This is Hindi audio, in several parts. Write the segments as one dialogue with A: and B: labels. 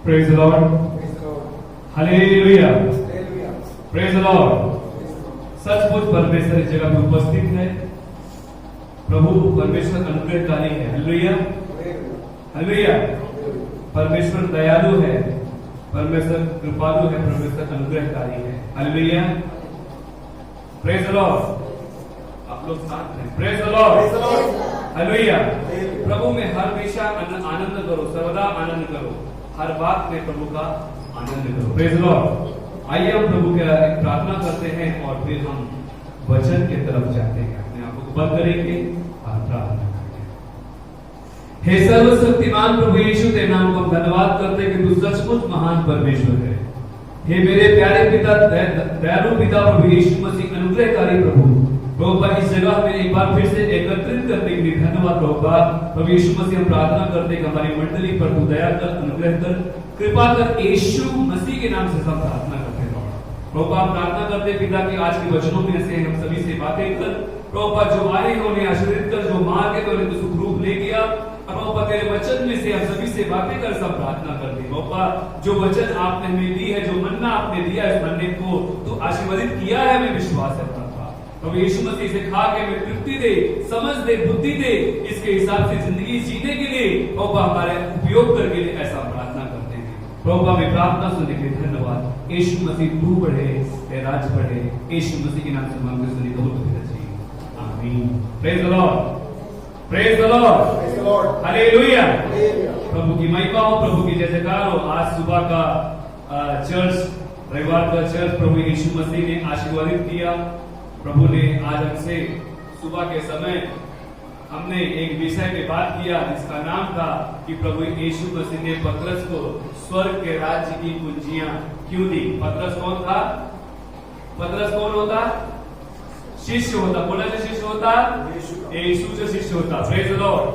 A: Praise the Lord. Hallelujah. Praise the Lord. सचमुच परमेश्वर इस जगह में उपस्थित है। प्रभु परमेश्वर अनुग्रहकारी है। Hallelujah, hallelujah. परमेश्वर दयालु है, परमेश्वर कृपालु है, परमेश्वर अनुग्रहकारी है। Hallelujah, praise the Lord. आप लोग साथ हैं। Praise the Lord, hallelujah. प्रभु में हर हमेशा आनंद करो, सर्वदा आनंद करो, हर बात में प्रभु का आनंद करो। Praise the Lord. आइए हम प्रभु के एक प्रार्थना करते हैं और फिर हम वचन के तरफ जाते हैं। अपने आप को बंद करेंगे और प्रार्थना करेंगे। हे सर्वशक्तिमान प्रभु यीशु तेरे नाम को हम धन्यवाद करते हैं कि तू सचमुच महान परमेश्वर है। हे मेरे प्यारे पिता, दयालु पिता प्रभु यीशु मसीह, अनुग्रहकारी प्रभु, इस जगह में एक बार फिर से एकत्रित करने के लिए धन्यवाद प्रभु यीशु मसीह। हम प्रार्थना करते हैं कि हमारी मंडली पर तू दया कर, अनुग्रह कर, कृपा कर, यीशु मसीह के नाम से सब प्रार्थना करते हैं। प्रभु हम प्रार्थना करते हैं पिता कि आज के वचनों में से हम सभी से बातें कर, प्रभु जो आए हैं उन्हें आशीर्वाद कर, जो मार के तो उन्हें तो सुख रूप ले गया। प्रभु तेरे वचन में से हम सभी से बातें कर सब प्रार्थना करते हैं। प्रभु जो वचन आपने हमें दी है, जो मन्ना आपने दिया है, इस मन्ने को तो आशीर्वादित किया है, हमें विश्वास है प्रभु यीशु मसीह से खा के हमें तृप्ति दे, समझ दे, बुद्धि दे, इसके हिसाब से जिंदगी जीने के लिए प्रभु हमारे उपयोग करके लिए ऐसा प्रार्थना करते हैं। प्रभु हमें प्रार्थना सुनने के लिए धन्यवाद। यीशु मसीह तू बढ़े, तेरा राज बढ़े, यीशु मसीह के नाम से मांगते सुनी कबूल कीजिए, आमीन। Praise the Lord, praise the Lord, hallelujah. प्रभु की महिमा हो, प्रभु की जय जयकार हो। आज सुबह का चर्च, रविवार का चर्च प्रभु यीशु मसीह ने आशीर्वादित किया। प्रभु ने आज हमसे सुबह के समय हमने एक विषय पे बात किया जिसका नाम था कि प्रभु यीशु मसीह ने पतरस को स्वर्ग के राज्य की कुंजियां क्यों दी। पतरस कौन था? पतरस कौन होता? शिष्य होता। बोला जो शिष्य होता, यीशु जो शिष्य होता। Praise the Lord.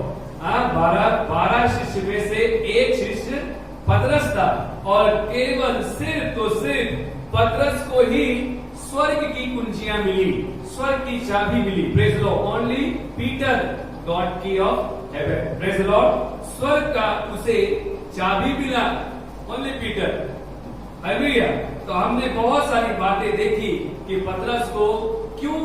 A: 12 शिष्य में से एक शिष्य पतरस था और केवल सिर्फ तो सिर्फ पतरस को ही स्वर्ग की कुंजियां मिली, स्वर्ग की चाबी मिली। Praise the Lord. Only Peter got key of heaven. Praise the Lord. स्वर्ग का उसे चाबी मिला, ओनली पीटर। हालेलुया। तो हमने बहुत सारी बातें देखी कि पतरस को क्यों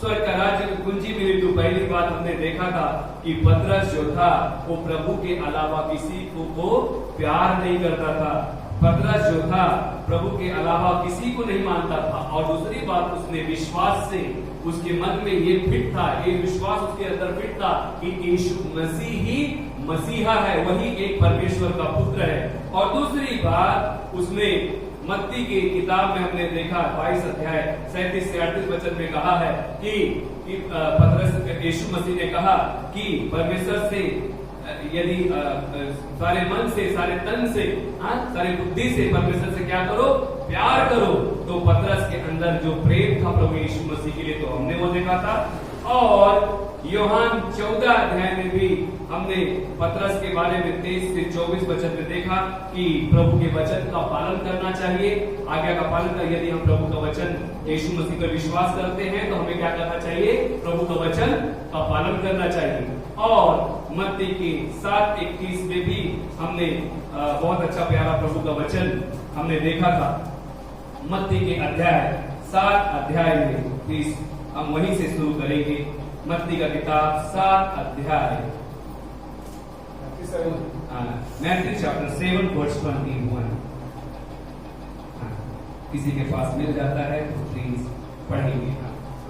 A: स्वर्ग का राज्य की कुंजी मिली। तो पहली बात हमने देखा था कि पतरस जो था वो प्रभु के अलावा किसी को प्यार नहीं करता था। पतरस जो था प्रभु के अलावा किसी को नहीं मानता था। और दूसरी बात, उसने विश्वास से, उसके मन में ये फिट था, ये विश्वास उसके अंदर फिट था कि यीशु मसीह ही मसीहा है, वही एक परमेश्वर का पुत्र है। और दूसरी बात, उसने मत्ती की किताब में हमने देखा 22 अध्याय 37 से 38 वचन में कहा है कि पतरस, यीशु मसीह ने कहा कि परमेश्वर से यदि सारे मन से, सारे तन से, सारे बुद्धि से परमेश्वर से क्या करो? प्यार करो। तो पतरस के अंदर जो प्रेम था प्रभु यीशु मसीह के लिए, तो हमने वो देखा था। और यूहन्ना 14 अध्याय में भी हमने पतरस के बारे में 23 से 24 वचन में देखा कि प्रभु के वचन का पालन करना चाहिए, आज्ञा का पालन कर। यदि हम प्रभु का वचन, यीशु मसीह पर विश्वास करते हैं तो हमें क्या करना चाहिए? प्रभु का वचन का पालन करना चाहिए। और मत्ती की 7:21 में भी हमने बहुत अच्छा प्यारा प्रभु का वचन हमने देखा था। मत्ती के अध्याय 7 अध्याय में 30, हम वहीं से शुरू करेंगे। मत्ती का किताब 7 अध्याय, मैथ्यू चैप्टर 7 वर्स 21। किसी के पास मिल जाता है तो प्लीज पढ़ेंगे।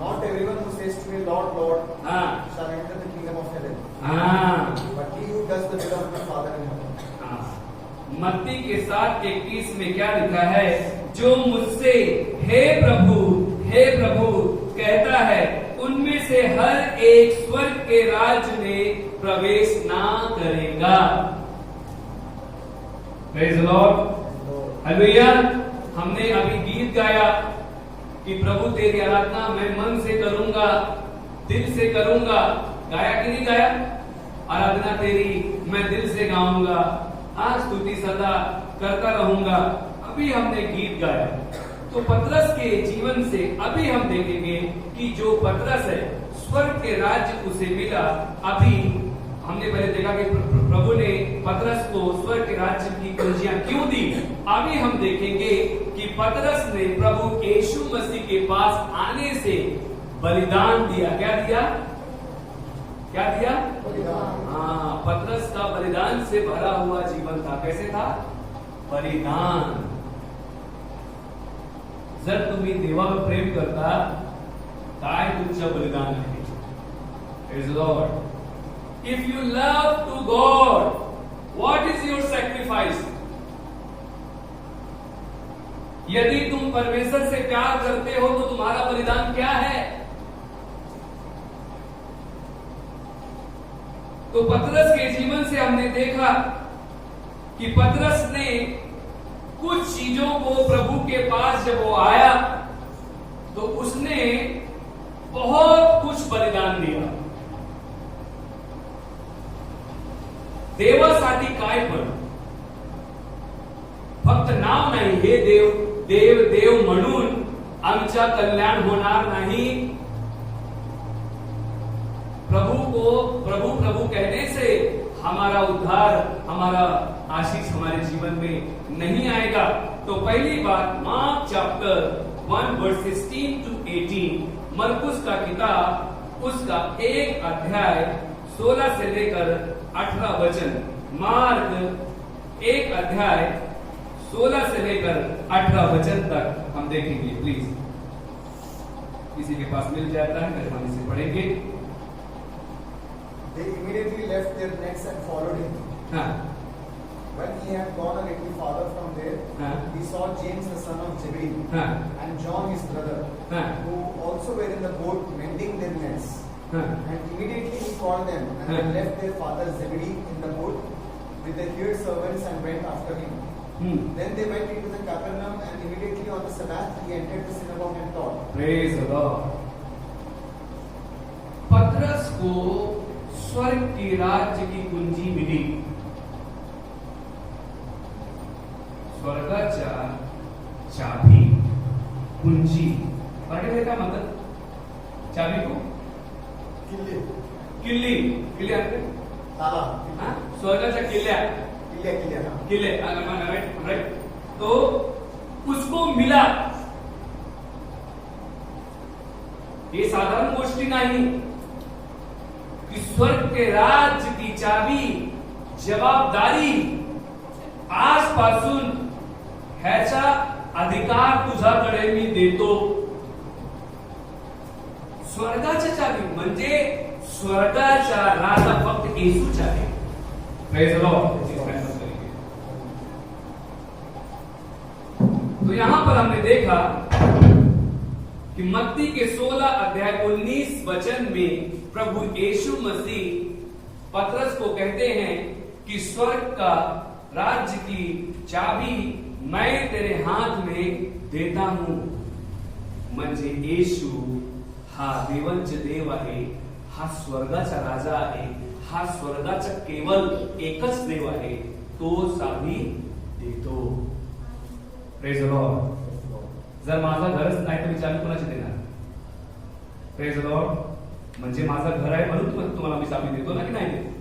B: Not everyone who says to me, Lord, Lord, shall enter the kingdom of heaven. But he who does the will of my Father in heaven.
A: मत्ती के 7:21 में क्या लिखा है? जो मुझसे हे प्रभु कहता है, उनमें से हर एक स्वर्ग के राज्य में प्रवेश ना करेगा। Praise the Lord, hallelujah. हमने अभी गीत गाया कि प्रभु तेरी आराधना मैं मन से करूंगा, दिल से करूंगा। गाया कि नहीं गाया? आराधना तेरी मैं दिल से गाऊंगा, आज स्तुति सदा करता रहूंगा। अभी हमने गीत गाया। तो पतरस के जीवन से अभी हम देखेंगे कि जो पतरस है, स्वर्ग के राज्य उसे मिला। अभी हमने पहले देखा कि प्रभु ने पतरस को स्वर्ग के राज्य की कुंजियां क्यों दी। आगे हम देखेंगे कि पतरस ने प्रभु यीशु मसीह के पास आने से बलिदान दिया। क्या दिया? क्या दिया? हाँ, पतरस का बलिदान से भरा हुआ जीवन था। कैसे था? बलिदान। जर तुम्ही देवावर प्रेम करता काय तुमचं बलिदान आहे? Praise the Lord. If you love to God, what is your sacrifice? यदि तुम परमेश्वर से प्यार करते हो तो तुम्हारा बलिदान क्या है? तो पतरस के जीवन से हमने देखा कि पतरस ने कुछ चीजों को प्रभु के पास जब वो आया तो उसने बहुत कुछ बलिदान दिया। देवासाठी काय पण? फक्त नाव नाही, हे देव देव देव म्हणून आमच्या कल्याण होणार नहीं। प्रभु को प्रभु प्रभु कहने से हमारा उद्धार, हमारा आशीष हमारे जीवन में नहीं आएगा। तो पहली बात, मार्क चैप्टर 1 वर्स 16 to 18, मरकुस का किताब उसका 1 अध्याय 16 से लेकर 18 वचन। मार्क 1 अध्याय 16 से लेकर 18 वचन तक हम देखेंगे। प्लीज, किसी के पास मिल जाता है मेहरबानी से पढ़ेंगे।
B: They immediately left their nets and followed him.
A: हाँ,
B: When he had gone a little farther from there,
A: हाँ,
B: he saw James the son of Zebedee
A: हाँ,
B: and John his brother,
A: हाँ,
B: who also were in the boat mending their nets.
A: हाँ,
B: And immediately he called them, and they left their father Zebedee in the boat with the hired servants and went after him. Then they went into the Capernaum, and immediately on the Sabbath he entered the synagogue and taught.
A: Praise the Lord. पतरस को स्वर्ग के राज्य की कुंजी मिली। स्वर्गाच्या चाबी, कुंजी। पढ़ने का मतलब चाबी को
B: किल्ले,
A: किल्ली, किल्ले आते
B: ताला,
A: हाँ, स्वर्गाच्या किल्ल्या,
B: किल्ले, हाँ.
A: किल्ले, राइट। तो उसको मिला। ये साधारण गोष्टी नाही कि स्वर्ग के राज्य की चाबी, जबाबदारी आजपासून ह्याचा अधिकार तुझ्याकडे मी देतो। स्वर्गाच्या चाबी म्हणजे स्वर्गाचा राजा फक्त येशूच आहे। Praise the Lord. तो यहां पर हमने देखा कि मत्ती के 16 अध्याय 19 वचन में प्रभु यीशु मसीह पतरस को कहते हैं कि स्वर्ग का राज्य की चाबी मैं तेरे हाथ में देता हूं। म्हणजे येशू हा देवांचे देव आहे, हा स्वर्गाचा राजा आहे, हा स्वर्गाचा केवल एकच देव आहे, तो चाबी देतो। Praise the Lord. जर माझा घरच नाही तर मी चाबी कोणाची देणार? Praise the Lord. म्हणजे माझं घर आहे म्हणून तुम्हाला मी चाबी देतो ना की नाही देतो?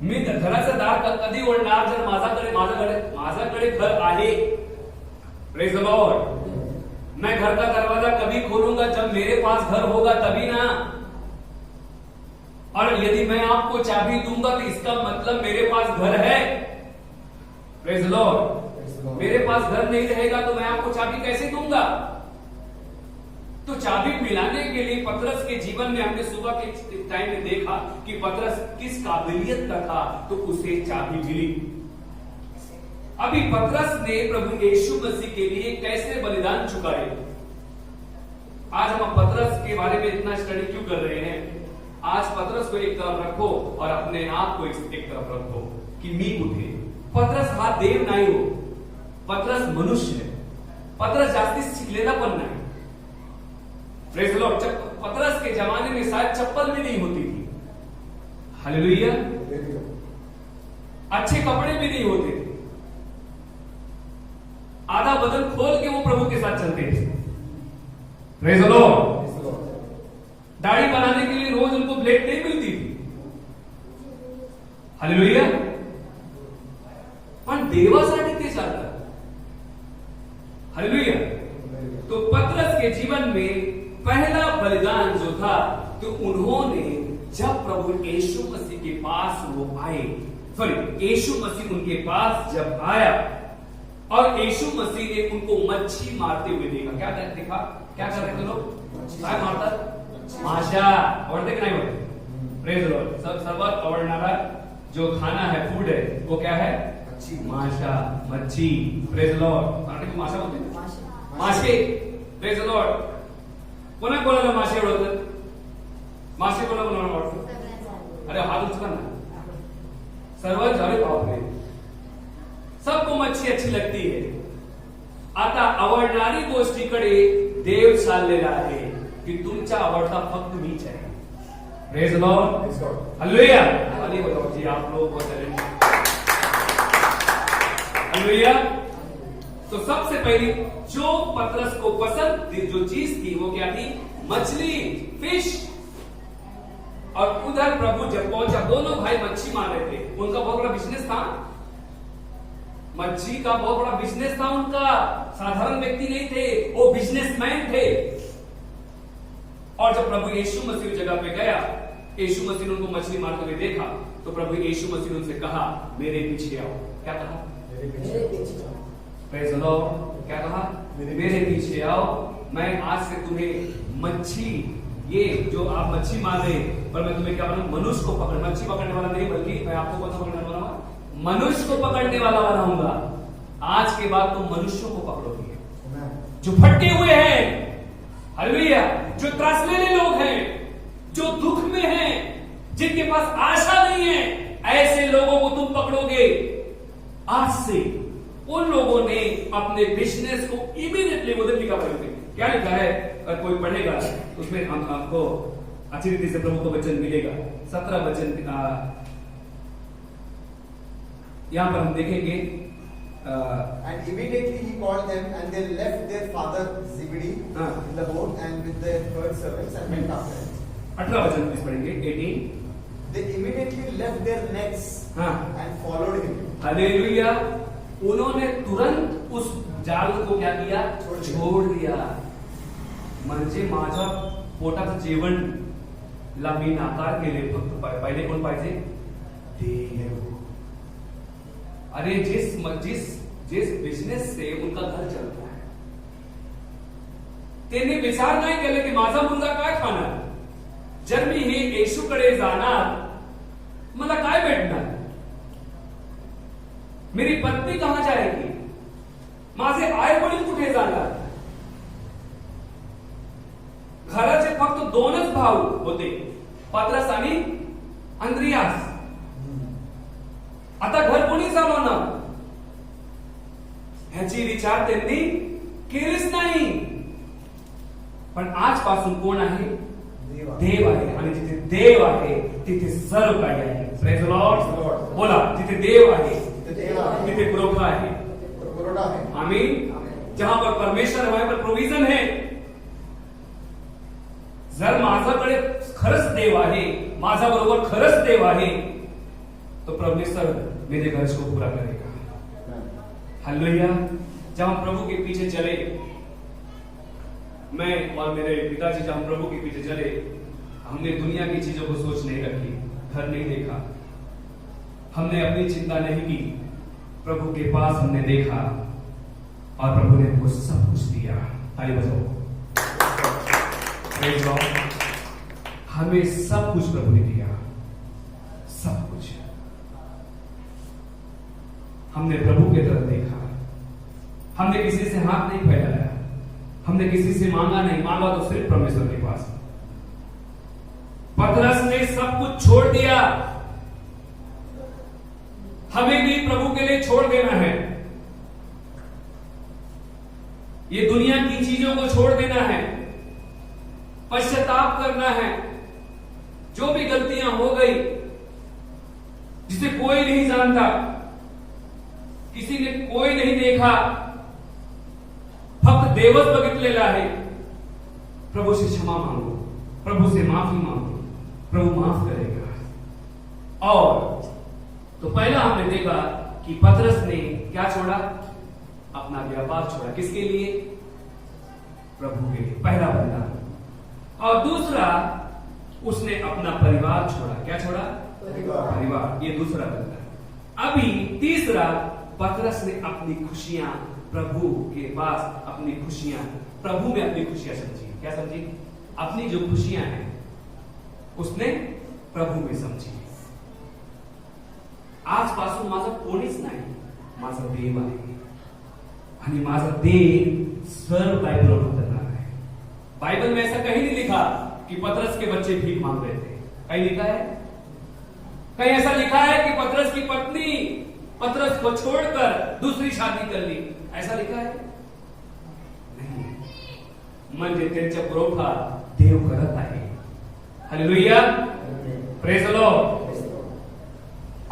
A: मी घराचं दार कधी ओढणार जर माझ्याकडे घर आहे? Praise the Lord. मैं घर का दरवाजा कभी खोलूंगा जब मेरे पास घर होगा तभी ना। और यदि मैं आपको चाबी दूंगा तो इसका मतलब मेरे पास घर है। Praise the Lord. मेरे पास घर नहीं रहेगा तो मैं आपको चाबी कैसे दूंगा? तो चाबी मिलाने के लिए पतरस के जीवन में हमने सुबह के टाइम में देखा कि पतरस किस काबिलियत का था, तो उसे चाबी मिली। अभी पतरस ने प्रभु यीशु मसीह के लिए कैसे बलिदान चुकाए? आज हम पतरस के बारे में इतना स्टडी क्यों कर रहे हैं? आज पतरस को एक तरफ रखो और अपने आप को एक तरफ रखो कि मी कुठे। पतरस हा देव नाही हो, पतरस मनुष्य है। पतरस जास्ती शिकलेला पण नाही। Praise the Lord. पतरस के जमाने में शायद चप्पल भी नहीं होती थी। हालेलुया। अच्छे कपड़े भी नहीं होते थे। आधा बदन खोल के वो प्रभु के साथ चलते थे। Praise the Lord. दाढ़ी बनाने के लिए रोज उनको ब्लेड नहीं मिलती थी। हालेलुया. पण देवासाठी ते चालतं. हालेलुया. तो पतरस के जीवन में पहला बलिदान जो था, तो उन्होंने जब प्रभु यीशु मसीह के पास वो आए, सॉरी यीशु मसीह उनके पास जब आया और यीशु मसीह ने उनको मच्छी मारते हुए देखा. क्या देखा? क्या कर रहे थे लोग? काय मारतात? माशा. आवडते की नाही आवडते? Praise the Lord. सर्वात आवडणारा जो खाना है, फूड है, वो क्या है? माशा, मच्छी. Praise the Lord. मराठी माशा बोलते मासे. Praise the Lord. कोणा कोणाला मासे आवडतात? मासे कोणाला आवडतात? अरे हात उचला ना. सर्वात जास्त बापरे, सबको मच्छी अच्छी लगती है. आता आवडणारी गोष्टीकडे देव चाललेला आहे की तुमचा आवडता फक्त मीच आहे. Praise the Lord. हालेलुया. अरे बताओ जी, आप लोग बहुत टैलेंटेड. हालेलुया. तो सबसे पहली जो पतरस को पसंद जो चीज थी वो क्या थी? मछली, फिश. और उधर प्रभु जब पहुंचा, दोनों भाई मच्छी मार रहे थे. उनका बहुत बड़ा बिजनेस था. मच्छी का बहुत बड़ा बिजनेस था उनका. साधारण व्यक्ति नहीं थे, वो बिजनेसमैन थे. और जब प्रभु यीशु मसीह जगह पे गया, यीशु मसीह ने उनको मछली मारते हुए देखा, तो प्रभु यीशु मसीह ने उनसे कहा, मेरे पीछे आओ. क्या कहा? मेरे पीछे आओ. Praise the Lord. क्या कहा? मेरे पीछे आओ. मैं आज से तुम्हें मच्छी, ये जो आप मच्छी मार रहे, पर मैं तुम्हें क्या बनाऊं? मनुष्य को पकड़. मच्छी पकड़ने वाला नहीं, बल्कि मैं आपको कौन सा पकड़ने वाला हूं? मनुष्य को पकड़ने वाला बनाऊंगा. आज के बाद तुम मनुष्यों को पकड़ोगे जो फटे हुए हैं. हालेलुया. जो त्रासलेले लोग हैं, जो दुख में हैं, जिनके पास आशा नहीं है, ऐसे लोगों को तुम पकड़ोगे. आज से उन लोगों ने अपने बिजनेस को इमीडिएटली उधर लिखा पड़े. क्या लिखा है? अगर कोई पढ़ेगा उसमें आपको अच्छी रीति से प्रभु का वचन मिलेगा. 17 वचन यहां पर हम देखेंगे.
B: And immediately he called them, and they left their father Zebedee in the boat and with their herd servants and went after him.
A: 18 वचन इस पढ़ेंगे. 18.
B: They immediately left their nets and followed him.
A: Hallelujah. उन्होंने तुरंत उस जाल को क्या किया? छोड़ दिया. म्हणजे माझ्या पोटाचं जेवण ला मी नाकार केले. फक्त पहिले कोण पाहिजे? देव. अरे जिस बिझनेस से उनका घर चलता है, त्यांनी विचार नाही केले की माझा मुलगा काय खाणार, जर मी हे येशूकडे जाणार मला काय भेटणार, मेरी पत्नी कहां जाएगी, माझे आई वडील कुठे जाणार. घराचे फक्त 2च भाऊ होते, पतरस आणि अंद्रियास. आता घर कोणी चालवणार ह्याची विचार त्यांनी केलीच नाही. पण आजपासून कोण आहे? देव आहे. आणि जिथे देव आहे तिथे सर्व काही आहे. Praise the Lord. बोला, जिथे देव आहे तिथे पुरवठा आहे. आमीन. जहां पर परमेश्वर है वहां पर प्रोविजन है. जर माझ्याकडे खरंच देव आहे, माझ्या बरोबर खरंच देव आहे, तो परमेश्वर मेरे घर को पूरा करेगा. हालेलुया. जब हम प्रभु के पीछे चले, मैं और मेरे पिताजी जब हम प्रभु के पीछे चले, हमने दुनिया की चीजों को सोच नहीं रखी, घर नहीं देखा, हमने अपनी चिंता नहीं की. प्रभु के पास हमने देखा और प्रभु ने हमको सब कुछ दिया. ताली बजाओ. Praise God. हमें सब कुछ प्रभु ने दिया, सब कुछ. हमने प्रभु की तरफ देखा. हमने किसी से हाथ नहीं फैलाया, हमने किसी से मांगा नहीं. मांगा तो सिर्फ परमेश्वर के पास. पतरस ने सब कुछ छोड़ दिया. हमें भी प्रभु के लिए छोड़ देना है. ये दुनिया की चीजों को छोड़ देना है, पश्चाताप करना है. जो भी गलतियां हो गई, जिसे कोई नहीं जानता, किसी ने कोई नहीं देखा, फक्त देवच बघितलेला आहे, प्रभु से क्षमा मांगो, प्रभु से माफी मांगो. प्रभु माफ करेगा. और तो पहला हमने देखा कि पतरस ने क्या छोड़ा? अपना व्यापार छोड़ा। किसके लिए? प्रभु के लिए। पहला बंदा। और दूसरा, उसने अपना परिवार छोड़ा। क्या छोड़ा? परिवार। ये दूसरा बंदा। अभी तीसरा, पतरस ने अपनी खुशियां प्रभु के पास, अपनी खुशियां प्रभु में अपनी खुशियां समझी। क्या समझी? अपनी जो खुशियां हैं उसने प्रभु में समझी। आजपासून माझं कोणीच नाही, माझं देव आहे आणि माझा देव सर्व काही प्रभू करणार आहे। बाइबल में ऐसा कहीं नहीं लिखा कि पतरस के बच्चे भीख मांग रहे थे। कहीं लिखा है? कहीं ऐसा लिखा है कि पतरस की पत्नी पतरस को छोड़कर दूसरी शादी कर ली? ऐसा लिखा है? नहीं। म्हणजे त्यांचा पुरवठा देव करत आहे। Hallelujah, praise the Lord.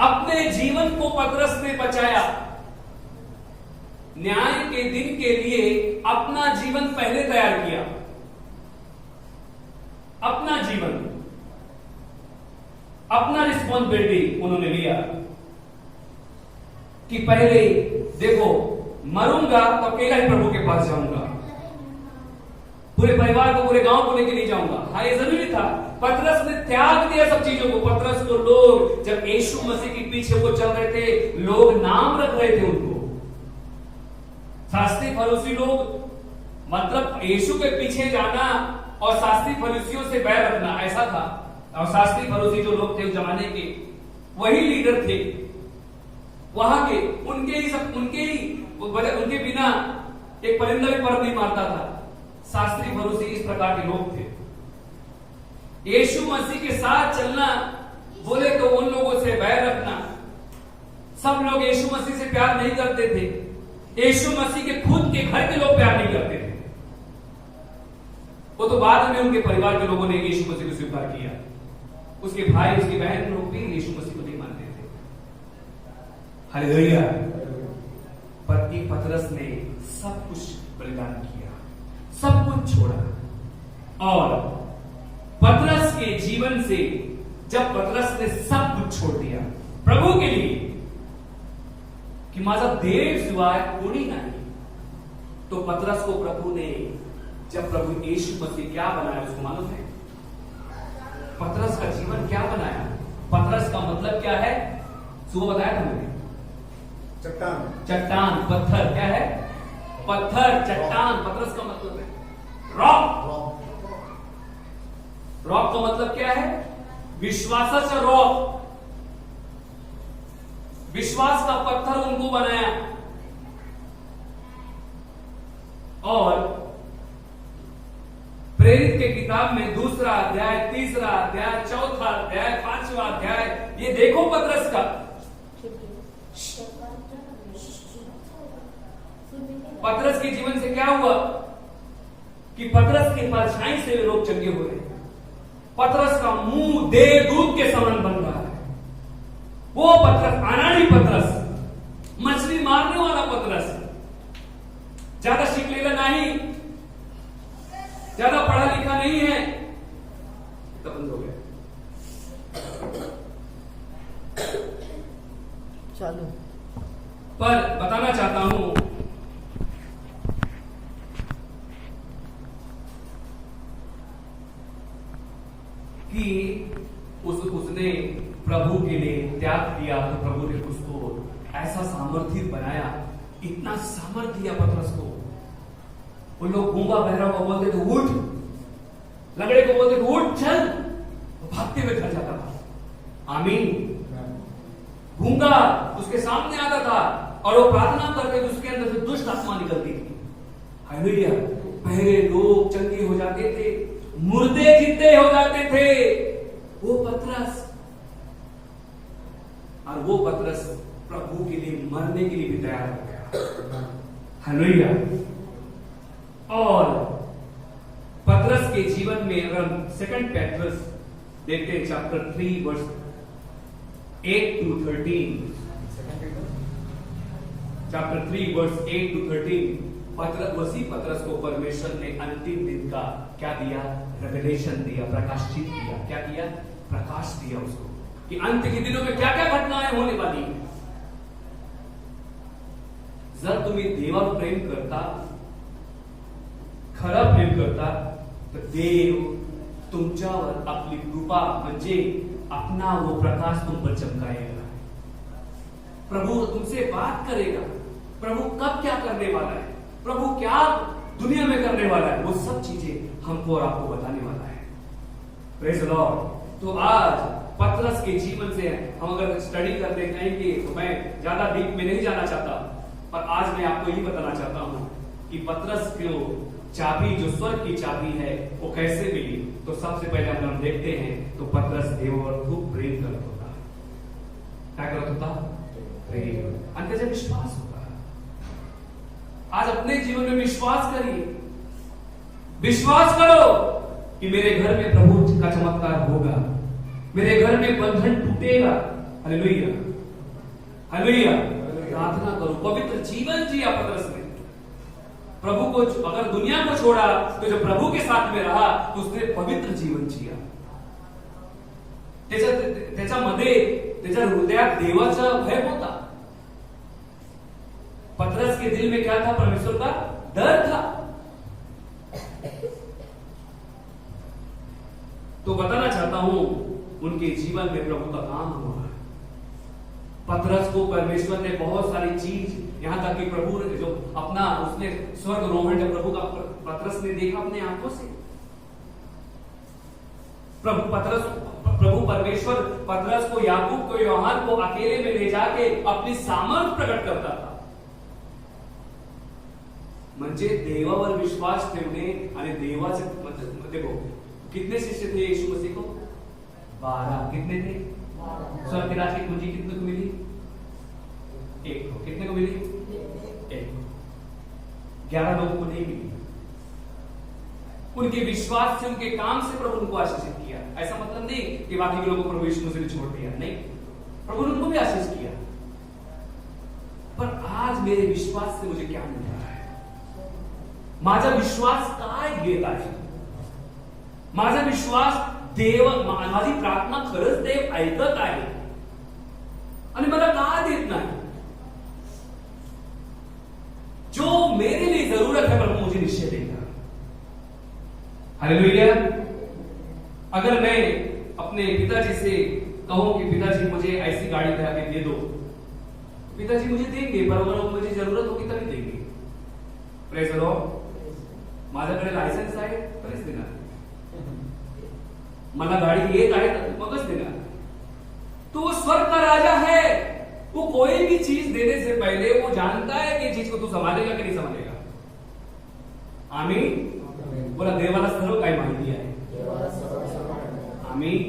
A: अपने जीवन को पतरस ने बचाया। न्याय के दिन के लिए अपना जीवन पहले तैयार किया। अपना जीवन, अपना रिस्पॉन्सिबिलिटी उन्होंने लिया कि पहले देखो, मरूंगा तो अकेला ही प्रभु के पास जाऊंगा, पूरे परिवार को, पूरे गांव को लेकर नहीं जाऊंगा। हाँ, ये जरूरी था। पतरस ने त्याग दिया सब चीजों को। पतरस को लोग, जब यीशु मसीह के पीछे वो चल रहे थे, लोग नाम रख रहे थे उनको। शास्त्री फरीसी लोग, मतलब यीशु के पीछे जाना और शास्त्री फरीसियों से बैर रखना, ऐसा था। और शास्त्री फरीसी जो लोग थे उस जमाने के, वही लीडर थे वहां के। उनके बिना एक परिंदा भी पर नहीं मारता था। शास्त्री फरीसी इस प्रकार के लोग थे। यीशु मसीह के साथ चलना बोले तो उन लोगों से बैर रखना। सब लोग यीशु मसीह से प्यार नहीं करते थे। यीशु मसीह के खुद के घर के लोग प्यार नहीं करते थे। वो तो बाद में उनके परिवार के लोगों ने यीशु मसीह को स्वीकार किया। उसके भाई, उसकी बहन लोग भी यीशु मसीह को नहीं मानते थे। हालेलुया। पर एक पतरस ने सब कुछ बलिदान किया, सब कुछ छोड़ा। और पतरस के जीवन से, जब पतरस ने सब कुछ छोड़ दिया प्रभु के लिए, कि माझा देव शिवाय कोणी नहीं, तो पतरस को प्रभु ने, जब प्रभु यीशु मसीह क्या बनाया उसको मालूम है? पतरस का जीवन क्या बनाया? पतरस का मतलब क्या है? सुबह बताया था मैंने,
B: चट्टान।
A: चट्टान, पत्थर। क्या है? पत्थर, चट्टान। पतरस का मतलब है रॉक। रॉक का मतलब क्या है? विश्वासाचा रॉक। विश्वास का पत्थर उनको बनाया। और प्रेरित के किताब में 2 अध्याय, 3 अध्याय, 4 अध्याय, 5वां अध्याय, ये देखो पतरस का। पतरस के जीवन से क्या हुआ कि पतरस की परछाई से लोग चंगे हो रहे हैं। पतरस का मुंह देवदूत के समान बन रहा है। वो पतरस, अनाड़ी पतरस, मछली मारने वाला पतरस, ज्यादा शिकलेला नहीं, ज्यादा पढ़ा लिखा नहीं है, तब बंद हो गया।
C: चालू।
A: पर बताना चाहता हूं कि उसने प्रभु के लिए त्याग दिया, तो प्रभु ने उसको ऐसा सामर्थ्य बनाया, इतना सामर्थ्य दिया पतरस को। वो लोग गूंगा बहरा को बोलते थे उठ, लंगड़े को बोलते थे उठ चल, वो भागते हुए घर जाता था। आमीन। गूंगा उसके सामने आता था और वो प्रार्थना करते थे, उसके अंदर से दुष्ट आत्मा निकलती थी। हालेलुया। पहले लोग चंगे हो जाते थे, मुर्दे जिंदे हो जाते थे। वो पतरस, और वो पतरस प्रभु के लिए मरने के लिए भी तैयार हो गया। हालेलुया। और पतरस के जीवन में अगर हम 2 पेट्रुस देखते हैं, chapter 3 verse 8 to 13, chapter 3 verse 8 to 13, पतरस को परमेश्वर ने अंतिम दिन का क्या दिया? रेवलेशन दिया, प्रकाशित किया। क्या दिया? प्रकाश दिया उसको। कि अंत के दिनों में क्या क्या घटनाएं होने वाली हैं। जर तुम्ही देवावर प्रेम करता, खरा प्रेम करता, तर देव तुमच्यावर आपली कृपा म्हणजे अपना वो प्रकाश तुम पर चमकाएगा। प्रभु तुमसे बात करेगा, प्रभु कब क्या करने वाला है, प्रभु क्या दुनिया में करने वाला है, वो सब चीजें हमको और आपको बताने वाला है। Praise the Lord. तो आज पतरस के जीवन से हम अगर स्टडी करते जाएंगे तो मैं ज्यादा डीप में नहीं जाना चाहता, पर आज मैं आपको यही बताना चाहता हूं कि पतरस को चाबी, जो स्वर्ग की चाबी है, वो कैसे मिली। तो सबसे पहले हम देखते हैं तो पतरस देव और खूब प्रेम करता होता। क्या करता होता? प्रेम। अंत से विश्वास होता है। आज अपने जीवन में विश्वास करिए, विश्वास करो कि मेरे घर में प्रभु का चमत्कार होगा, मेरे घर में बंधन टूटेगा। Hallelujah, hallelujah. प्रार्थना करो, पवित्र जीवन जिया पतरस ने। प्रभु को अगर दुनिया को छोड़ा तो जो प्रभु के साथ में रहा तो उसने पवित्र जीवन जिया। त्याच्यामध्ये त्याच्या हृदयात देवाचा भय होता। पतरस के दिल में क्या था? परमेश्वर का डर था। तो बताना चाहता हूं उनके जीवन में प्रभु का काम हुआ। पतरस को परमेश्वर ने बहुत सारी चीज, यहां तक कि प्रभु ने जो अपना उसने स्वर्ग रोहण जब प्रभु का पतरस ने देखा अपने आंखों से। प्रभु परमेश्वर पतरस को, याकूब को, यूहन्ना को अकेले में ले जाके अपनी सामर्थ प्रकट करता था। म्हणजे देवावर विश्वास ठेवणे आणि देवाचे देखो कितने शिष्य थे यीशु मसीह को? 12। कितने थे? स्वर्ग के राज की कुंजी कितने को मिली? 1 को। कितने को मिली? 1 को। 11 लोगों को नहीं मिली। उनके विश्वास से, उनके काम से प्रभु उनको आशीषित किया। ऐसा मतलब नहीं कि बाकी के लोगों को प्रभु यीशु मसीह ने छोड़ दिया, नहीं, प्रभु ने उनको भी आशीष किया। पर आज मेरे विश्वास से मुझे क्या मिल रहा है? माझा विश्वास काय घेत आहे? माझा विश्वास देव, माझी प्रार्थना खरंच देव ऐकत आहे आणि मला का देत नाही? जो मेरे लिए जरूरत है प्रभु मुझे निश्चय देगा। हालेलुया। अगर मैं अपने पिताजी से कहूं कि पिताजी मुझे ऐसी गाड़ी दे दो, पिताजी मुझे देंगे, पर अगर मुझे जरूरत होगी तभी देंगे। Praise the Lord. माझ्याकडे लायसन्स आहे तरीच देणार, मला गाड़ी येत आहे तर मगच देणार। तो वो स्वर्ग का राजा है, वो कोई भी चीज देने से पहले वो जानता है कि चीज को तू संभालेगा कि नहीं संभालेगा। आमीन। बोला, देवाला सर्व काही माहिती आहे। आमीन।